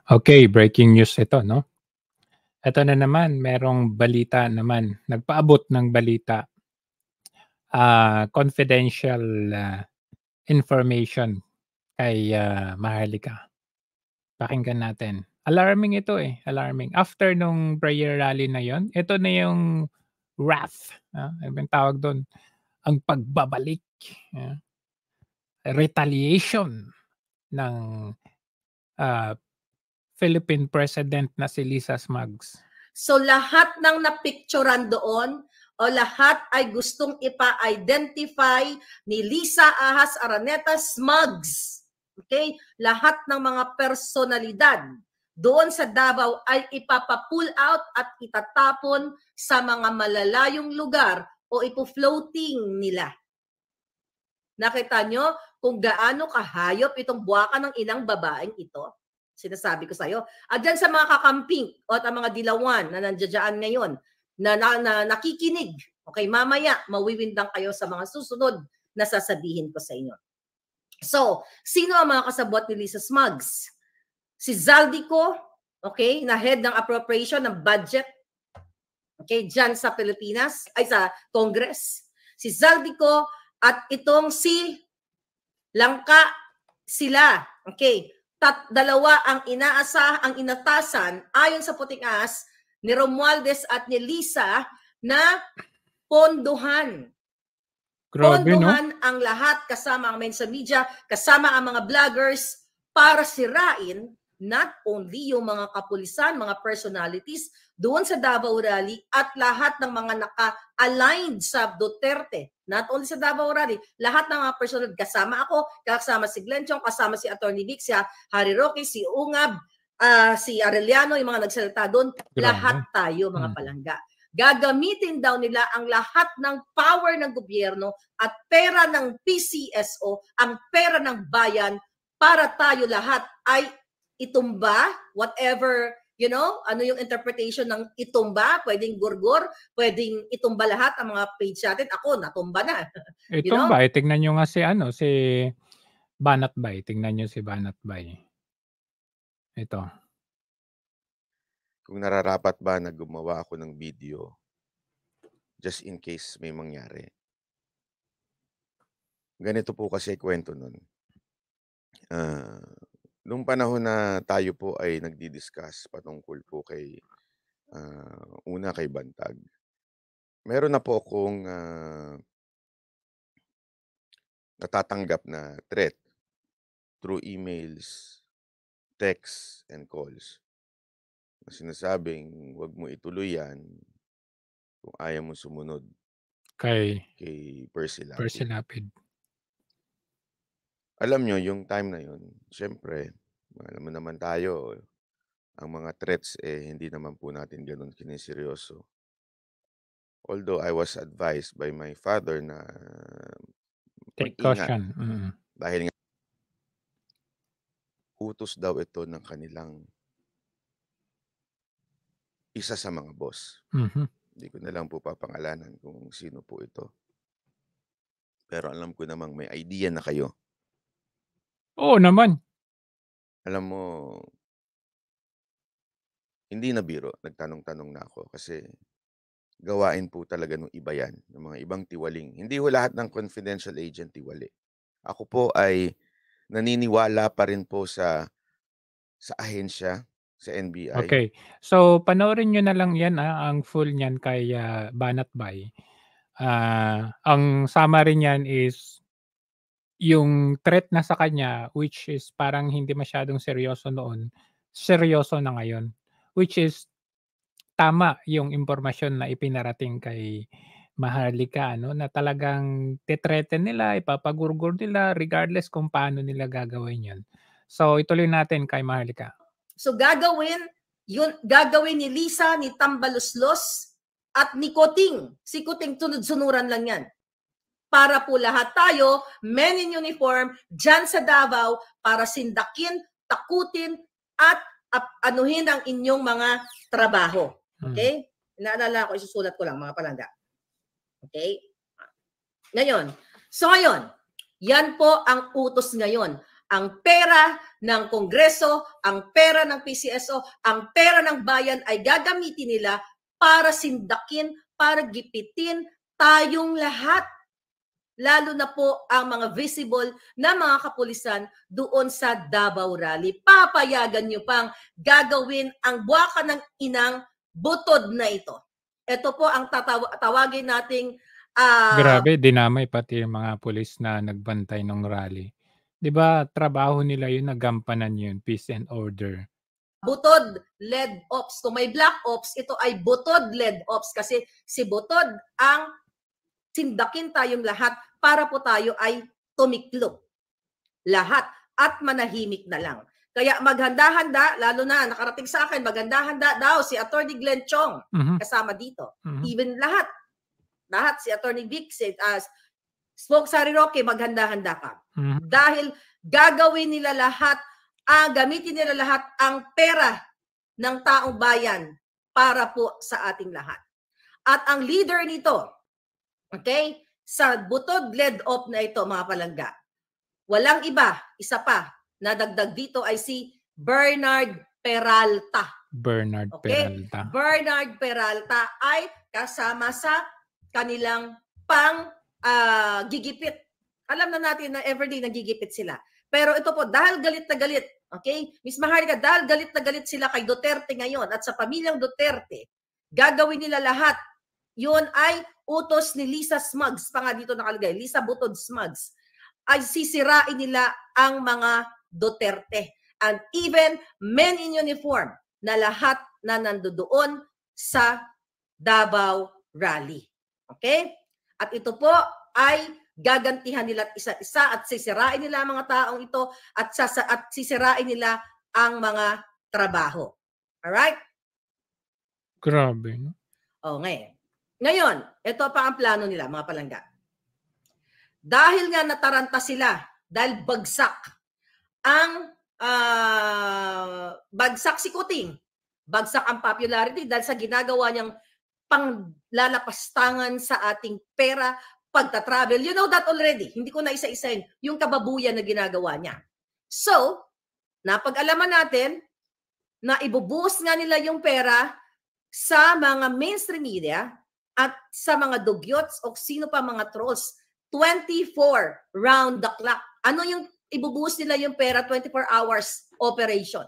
Okay, breaking news ito, no? Ito na naman, merong balita naman, nagpaabot ng balita, confidential information kay Maharlika. Pakinggan natin. Alarming ito alarming. After nung prayer rally na yon, ito na yung wrath, ano bang tawag doon? Ang pagbabalik, retaliation ng Philippine President na si Lisa Smugs. So lahat ng napicturan doon o lahat ay gustong ipa-identify ni Lisa Ahas Araneta Smugs. Okay? Lahat ng mga personalidad doon sa Davao ay ipapa-pull out at itatapon sa mga malalayong lugar o ipo-floating nila. Nakita nyo kung gaano kahayop itong buwaka ng inang babaeng ito? Sinasabi ko sa'yo. At dyan sa mga kakamping o at ang mga dilawan na nandiyan ngayon na nakikinig, okay, mamaya mawiwindang kayo sa mga susunod na sasabihin ko sa inyo. So, sino ang mga kasabot ni Lisa Smugs? Si Zaldico, okay, na head ng appropriation ng budget, okay, dyan sa Pilipinas, ay sa Congress. Si Zaldico at itong si Langka, sila, okay, dalawa ang inatasan ayon sa Puting Ahas ni Romualdez at ni Lisa na pondohan. Pondohan ang lahat kasama ang mensa media, kasama ang mga vloggers para sirain not only yung mga kapulisan, mga personalities doon sa Davao Rally at lahat ng mga naka-aligned sa Duterte. Not only sa Davao Rally, lahat ng mga personality, kasama ako, kasama si Glenn Chong, kasama si Atty. Vic, si Harry Roque, si Ungab, si Arellano, yung mga nagsalita doon, lahat tayo mga palangga. Gagamitin daw nila ang lahat ng power ng gobyerno at pera ng PCSO, ang pera ng bayan, para tayo lahat ay itumba, whatever, you know, ano yung interpretation ng itumba, pwedeng gurgur, pwedeng itumba lahat ang mga page natin. Ako, natumba na. Itumba, tingnan nyo nga si Banat Bay. Tingnan nyo si Banat Bay. Ito. Kung nararapat ba na gumawa ako ng video just in case may mangyari. Ganito po kasi kwento nun. Nung panahon na tayo po ay nagdi-discuss patungkol po kay una kay Bantag, meron na po akong natatanggap na threat through emails, texts, and calls. Sinasabing wag mo ituloy yan kung ayaw mo sumunod kay Percy Lapid. Percy Lapid. Alam nyo, yung time na yun, syempre, alam mo naman tayo, ang mga threats, hindi naman po natin ganun kiniseryoso. Although I was advised by my father na take caution. Dahil nga, utos daw ito ng kanilang isa sa mga boss. Hindi ko na lang po papangalanan kung sino po ito. Pero alam ko namang may idea na kayo. Oo naman. Alam mo, hindi na biro, nagtanong-tanong na ako kasi gawain po talaga ng iba yan, ng mga ibang tiwaling. Hindi ho lahat ng confidential agent tiwali. Ako po ay naniniwala pa rin po sa ahensya, sa NBI. Okay. So, panoorin nyo na lang yan, ang full niyan kay Banat Bay. Ang summary niyan is yung threat na sa kanya, which is parang hindi masyadong seryoso noon, seryoso na ngayon. Which is tama yung impormasyon na ipinarating kay Maharlika, na talagang titreten nila, ipapagurgur nila regardless kung paano nila gagawin yun. So ituloy natin kay Maharlika. So gagawin ni Lisa, ni Tambaluslos at ni Kuting. Si Kuting sunod-sunuran lang yan. Para po lahat tayo, men in uniform, dyan sa Davao, para sindakin, takutin, at anuhin ang inyong mga trabaho. Okay? Naalala ko, isusulat ko lang, mga palangga. Okay? Ngayon, yan po ang utos ngayon. Ang pera ng Kongreso, ang pera ng PCSO, ang pera ng bayan ay gagamitin nila para sindakin, para gipitin tayong lahat. Lalo na po ang mga visible na mga kapulisan doon sa Davao Rally. Papayagan nyo pang gagawin ang buwaka ng inang butod na ito. Ito po ang tawagin nating Grabe, dinamay pati yung mga pulis na nagbantay ng rally. 'Di ba trabaho nila yun, nagampanan yun, peace and order. Butod-led ops. Kung may black ops, ito ay butod-led ops kasi si Butod ang sindakin tayong lahat para po tayo ay tumiklop. Lahat at manahimik na lang. Kaya maghanda-handa, lalo na nakarating sa akin, maghanda-handa daw si Attorney Glenn Chong kasama dito. Even lahat si Attorney Vic, Spoke Sari Roque, maghanda-handa ka. Dahil gagawin nila lahat, gamitin nila lahat ang pera ng taong bayan para po sa ating lahat. At ang leader nito, okay, sa butod-led op na ito, mga palangga, walang iba, isa pa, na dagdag dito ay si Bernard Peralta. Peralta. Bernard Peralta ay kasama sa kanilang gigipit. Alam na natin na everyday nagigipit sila. Pero ito po, dahil galit na galit, okay? Miss Maharlika, dahil galit na galit sila kay Duterte ngayon at sa pamilyang Duterte, gagawin nila lahat. Yun ay utos ni Lisa Smugs, pa nga dito nakalagay, Lisa Butod Smugs, ay sisirain nila ang mga Duterte. And even men in uniform na lahat na nandoon sa Davao Rally. Okay? At ito po ay gagantihan nila isa-isa at sisirain nila ang mga taong ito at sisirain nila ang mga trabaho. Alright? Grabe. Ngayon, ito pa ang plano nila, mga palangga. Dahil nga nataranta sila, dahil bagsak si Kuting, bagsak ang popularity dahil sa ginagawa niyang panglalapastangan sa ating pera, pagta-travel. You know that already. Hindi ko na isa-isahin yung kababuyan na ginagawa niya. So, napag-alaman natin na ibubuhos nga nila yung pera sa mga mainstream media at sa mga dugyots o sino pa mga trolls. 24 round the clock. Ano yung ibubuhos nila yung pera? 24 hours operation.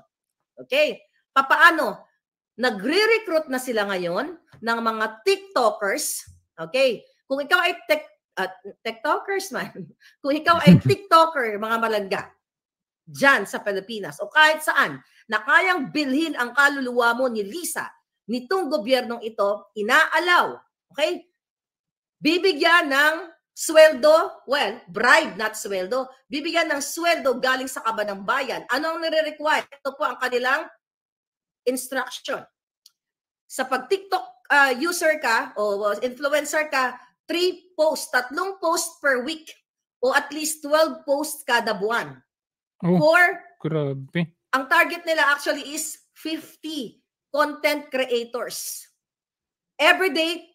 Okay? Papaano? Nagre-recruit na sila ngayon ng mga TikTokers. Okay? Kung ikaw ay TikTokers man. Kung ikaw ay TikToker, mga malangga, dyan sa Pilipinas o kahit saan, na kayang bilhin ang kaluluwa mo ni Lisa, nitong gobyernong ito, inaalaw. Okay? Bibigyan ng sweldo, well, bribe, not sweldo. Bibigyan ng sweldo galing sa kaban ng bayan. Ano ang nire-require? Ito po ang kanilang instruction. Sa pag-TikTok user ka o influencer ka, 3 post per week o at least 12 posts kada buwan. Grabe. Ang target nila actually is 50 content creators. Every day,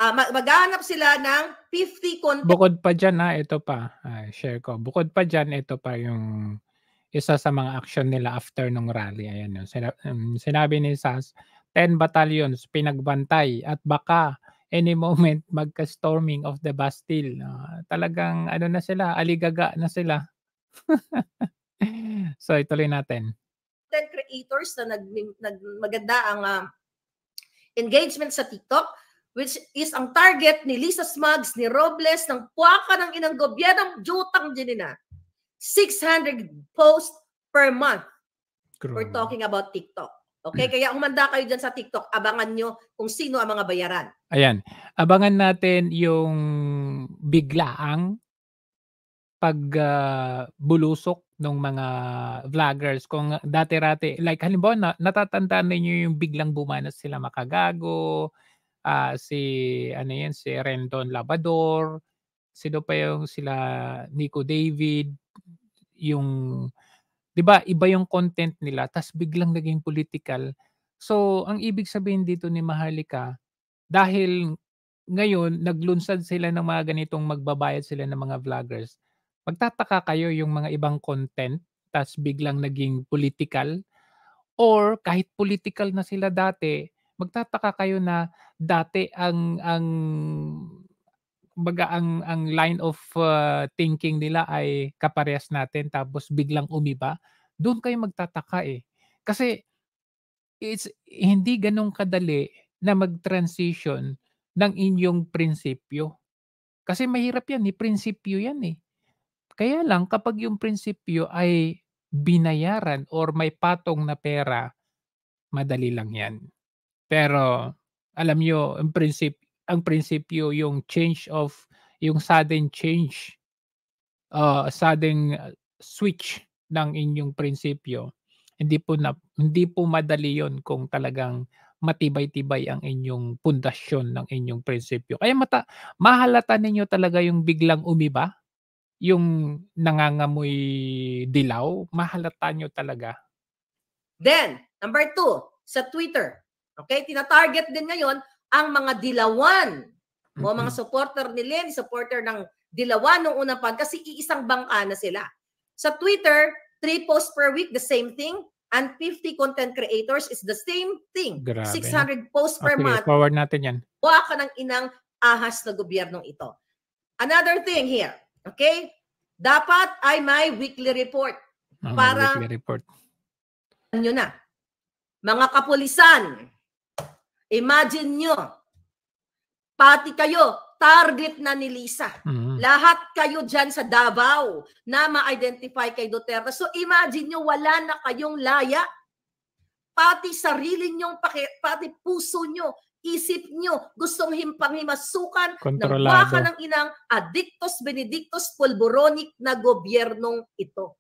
maghahanap sila ng 50 content. Bukod pa dyan, ito pa, share ko. Bukod pa dyan, ito pa yung isa sa mga action nila after nung rally. Ayan yun. Sinabi ni Sas, 10 battalions pinagbantay at baka any moment magka-storming of the Bastille. Talagang ano na sila, aligaga na sila. So ituloy natin. Content creators na maganda ang engagement sa TikTok, which is ang target ni Lisa Smugs, ni Robles, ng puwaka ng inang gobyernong jutang dinina. 600 posts per month. We're talking about TikTok. Okay? Kaya umanda kayo dyan sa TikTok, abangan nyo kung sino ang mga bayaran. Ayan. Abangan natin yung biglaang pagbulusok ng mga vloggers. Kung dati-rati, like halimbawa, natatandaan ninyo yung biglang bumanas sila Makagago, si Rendon Labador, sino pa yung sila Nico David, yung 'di ba iba yung content nila tas biglang naging political. So ang ibig sabihin dito ni Maharlika, dahil ngayon naglunsad sila ng mga ganitong magbabayad sila ng mga vloggers, magtataka kayo yung mga ibang content tas biglang naging political, or kahit political na sila dati, magtataka kayo na dati kumbaga ang line of thinking nila ay kaparehas natin tapos biglang umiba, do'n kayo magtataka, eh. Kasi hindi gano'n kadali na mag-transition ng inyong prinsipyo. Kasi mahirap 'yan, prinsipyo 'yan, eh. Kaya lang kapag yung prinsipyo ay binayaran or may patong na pera, madali lang 'yan. Pero alam niyo ang prinsipyo yung yung sudden change, sudden switch ng inyong prinsipyo, hindi po madali 'yon kung talagang matibay-tibay ang inyong pundasyon ng inyong prinsipyo. Kaya mahalata ninyo talaga yung biglang umiba, yung nangangamoy dilaw, mahalata niyo talaga. Then, number 2, sa Twitter. Okay, tina-target din ngayon ang mga dilawan o mga supporter ni Len, supporter ng dilawan nung unang pan kasi iisang bangka na sila. Sa Twitter, 3 posts per week, the same thing, and 50 content creators is the same thing. Grabe, 600 posts per month. Forward natin yan. Buha ka ng inang ahas na gobyernong ito. Another thing here, okay? Dapat ay may weekly report. Para weekly report. Nyo na. Mga kapulisan, imagine nyo, pati kayo, target na ni Lisa. Lahat kayo dyan sa Davao na ma-identify kay Duterte. So imagine nyo, wala na kayong laya. Pati sarili nyong, pati puso nyo, isip nyo, gustong himpang-himasukan ng baka ng inang Adictos Benedictus Pulboronic na gobyernong ito.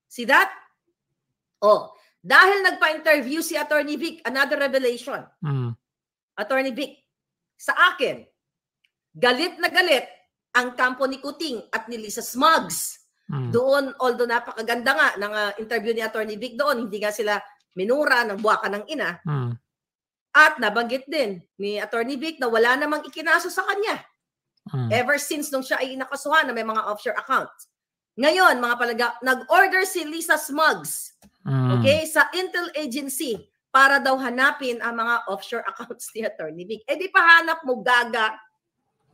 See that? Oh, dahil nagpa-interview si Attorney Vic, another revelation. Attorney Vic, sa akin, galit na galit ang kampo ni Kuting at ni Lisa Smugs. Doon, although napakaganda nga ng interview ni Attorney Vic doon, hindi nga sila minura ng buwaka ng ina. At nabanggit din ni Attorney Vic na wala namang ikinaso sa kanya. Ever since nung siya ay inakasuhan na may mga offshore accounts. Ngayon, mga palaga, nag-order si Lisa Smugs, okay, sa Intel Agency para daw hanapin ang mga offshore accounts ni Attorney Vic. Eh di pahanap mo, gaga,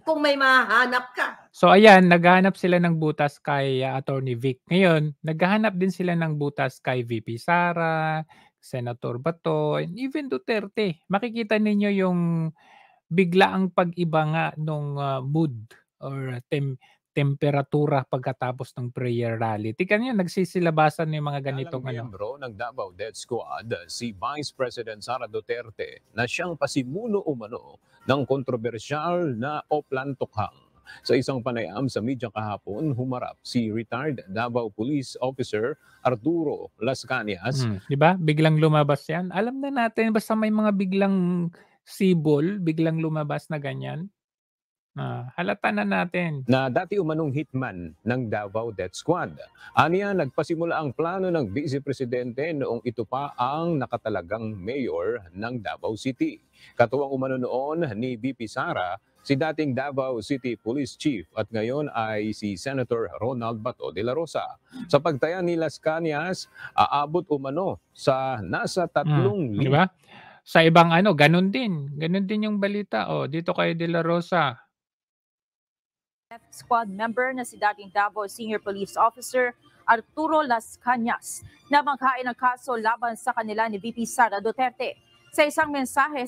kung may mahanap ka. So ayan, naghahanap sila ng butas kay Attorney Vic. Ngayon, naghahanap din sila ng butas kay VP Sara, Senator Bato, and even Duterte. Makikita ninyo yung biglaang pag-iba nga nung mood or temperatura pagkatapos ng prayer rally. Tingnan niyo, nagsisilabasan yung mga ganitong miyembro ng Davao Death Squad, si Vice President Sara Duterte, na siyang pasimuno umano ng kontrobersyal na Oplan Tokhang. Sa isang panayam sa media kahapon, humarap si retired Davao Police Officer Arturo Las Cañas. Diba? Biglang lumabas yan. Alam na natin, basta may mga biglang sibol, biglang lumabas na ganyan. Halata na natin. Na dati umanong hitman ng Davao Death Squad. Aniya, nagpasimula ang plano ng Vice Presidente noong ito pa ang nakatalagang mayor ng Davao City. Katuwang umano noon ni VP Sara, si dating Davao City Police Chief at ngayon ay si Senator Ronald Bato de la Rosa. Sa pagtaya ni Las Cañas, aabot umano sa nasa 3,000. Diba? Sa ibang ganun din. Ganun din yung balita. Dito kay de la Rosa. Squad member na si dating Davao Senior Police Officer Arturo Las Cañas na bangkain ang kaso laban sa kanila ni VP Sara Duterte. Sa isang mensahe,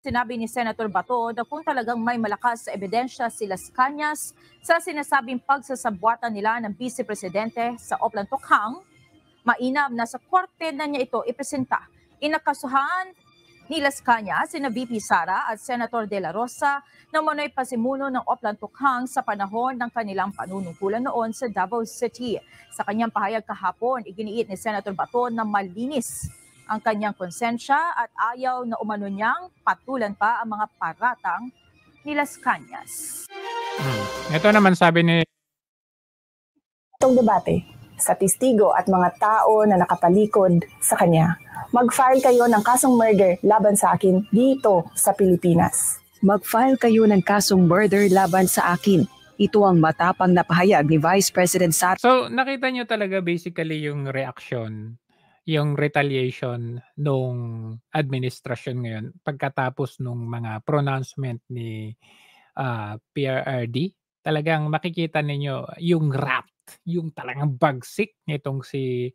sinabi ni Senator Bato na kung talagang may malakas sa ebidensya si Las Cañas sa sinasabing pagsasabwatan nila ng Vice Presidente sa Oplan Tokhang, mainam na sa korte na niya ito ipresenta. Inakasuhan ni Las Cañas, sina VP Sara at Senator De La Rosa na umano'y pasimuno ng Oplan Tokhang sa panahon ng kanilang panunungkulan noon sa Davao City. Sa kanyang pahayag kahapon, iginiit ni Senator Bato na malinis ang kanyang konsensya at ayaw na umano niyang patulan pa ang mga paratang ni Las Cañas. Ito naman sabi ni itong debate sa testigo at mga tao na nakapalikod sa kanya. Mag-file kayo ng kasong murder laban sa akin dito sa Pilipinas. Mag-file kayo ng kasong murder laban sa akin Ito ang matapang na pahayag ni Vice President Sara. So, nakita nyo talaga basically yung reaction, yung retaliation nung administrasyon ngayon pagkatapos nung mga pronouncement ni PRRD. Talagang makikita ninyo yung rapt, yung talagang bagsik nitong si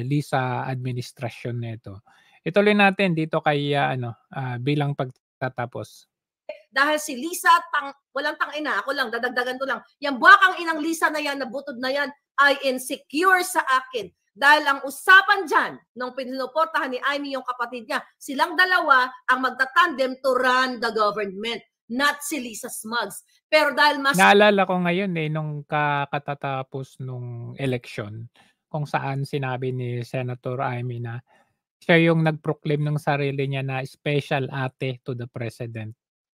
Lisa administrasyon nito. Ituloy natin dito kay bilang pagtatapos. Dahil si Lisa, walang tangina, ako lang, dadagdagan ko lang. Yung buwakang inang Lisa na yan, na butod na yan, ay insecure sa akin. Dahil ang usapan dyan, nung pinuportahan ni Amy yung kapatid niya, silang dalawa ang magtatandem to run the government, not si Lisa Smugs. Pero dahil mas... Naalala ko ngayon nung katatapos nung election, kung saan sinabi ni Senator Amy na siya yung nag-proclaim ng sarili niya na special ate to the president.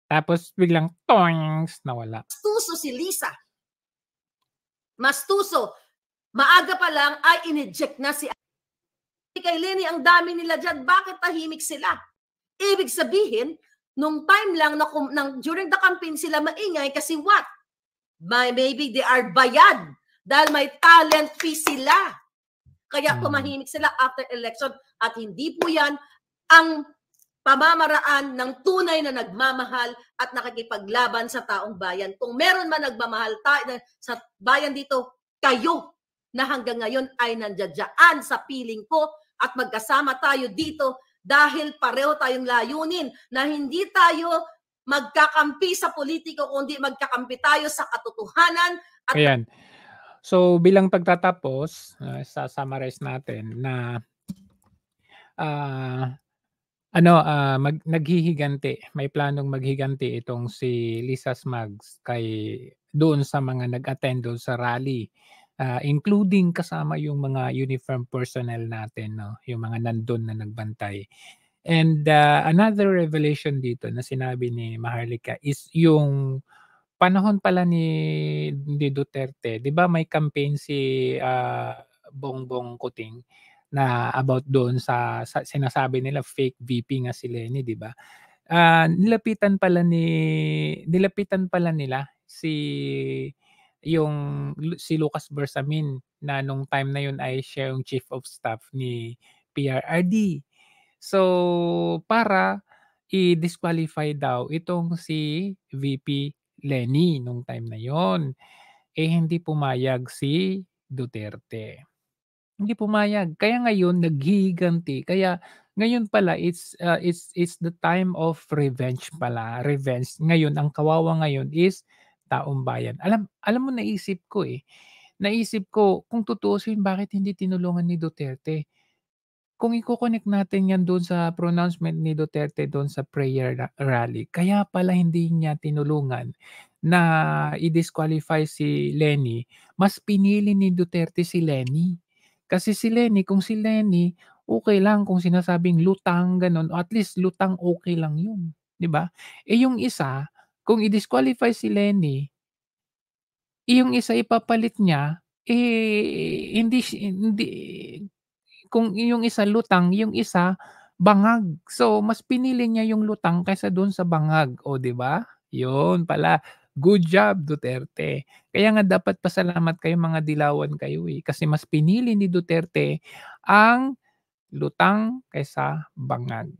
Tapos biglang toings, nawala. Mastuso si Lisa. Mastuso. Maaga pa lang ay ineject na si kay Lenny. Ang dami nila dyan. Bakit tahimik sila? Ibig sabihin, nung time lang na during the campaign sila maingay kasi what? Maybe they are bayad dahil may talent fee sila. Kaya tumahimik sila after election at hindi po yan ang pamamaraan ng tunay na nagmamahal at nakikipaglaban sa taong bayan. Kung meron man nagmamahal sa bayan dito, kayo na hanggang ngayon ay nandiyan sa piling ko at magkasama tayo dito dahil pareho tayong layunin na hindi tayo magkakampi sa politiko kundi magkakampi tayo sa katotohanan. At ayan. So bilang pagtatapos, sa-summarize natin na naghihiganti. May planong maghiganti itong si Lisa Smugs doon sa mga nag-attend doon sa rally. Including kasama yung mga uniform personnel natin, no? Yung mga nandun na nagbantay. And another revelation dito na sinabi ni Maharlika is yung panahon pala ni Duterte. 'Di ba may campaign si Bongbong Kuting na about doon sa sinasabi nila fake VP nga si Lenny, 'di ba? Nilapitan pala nila si Lucas Bersamin na nung time na yun ay siya yung chief of staff ni PRRD. So para i-disqualify daw itong si VP Lenny nung time na yon. Hindi pumayag si Duterte. Hindi pumayag. Kaya ngayon naghihiganti. Kaya ngayon pala it's the time of revenge pala. Revenge. Ngayon ang kawawa ngayon is taong bayan. Alam mo naisip ko kung tutuusin bakit hindi tinulungan ni Duterte. Kung i-connect natin yan doon sa pronouncement ni Duterte doon sa prayer rally, kaya pala hindi niya tinulungan na i-disqualify si Lenny, mas pinili ni Duterte si Lenny. Kasi kung si Lenny, okay lang kung sinasabing lutang ganon, at least lutang okay lang yun, 'di ba? Yung isa, kung i-disqualify si Lenny, yung isa ipapalit niya, hindi kung yung isa lutang, yung isa bangag. So mas pinili niya yung lutang kaysa doon sa bangag, o 'di ba? Yun pala. Good job, Duterte. Kaya nga dapat pasalamat kayo mga dilawan kayo kasi mas pinili ni Duterte ang lutang kaysa bangag.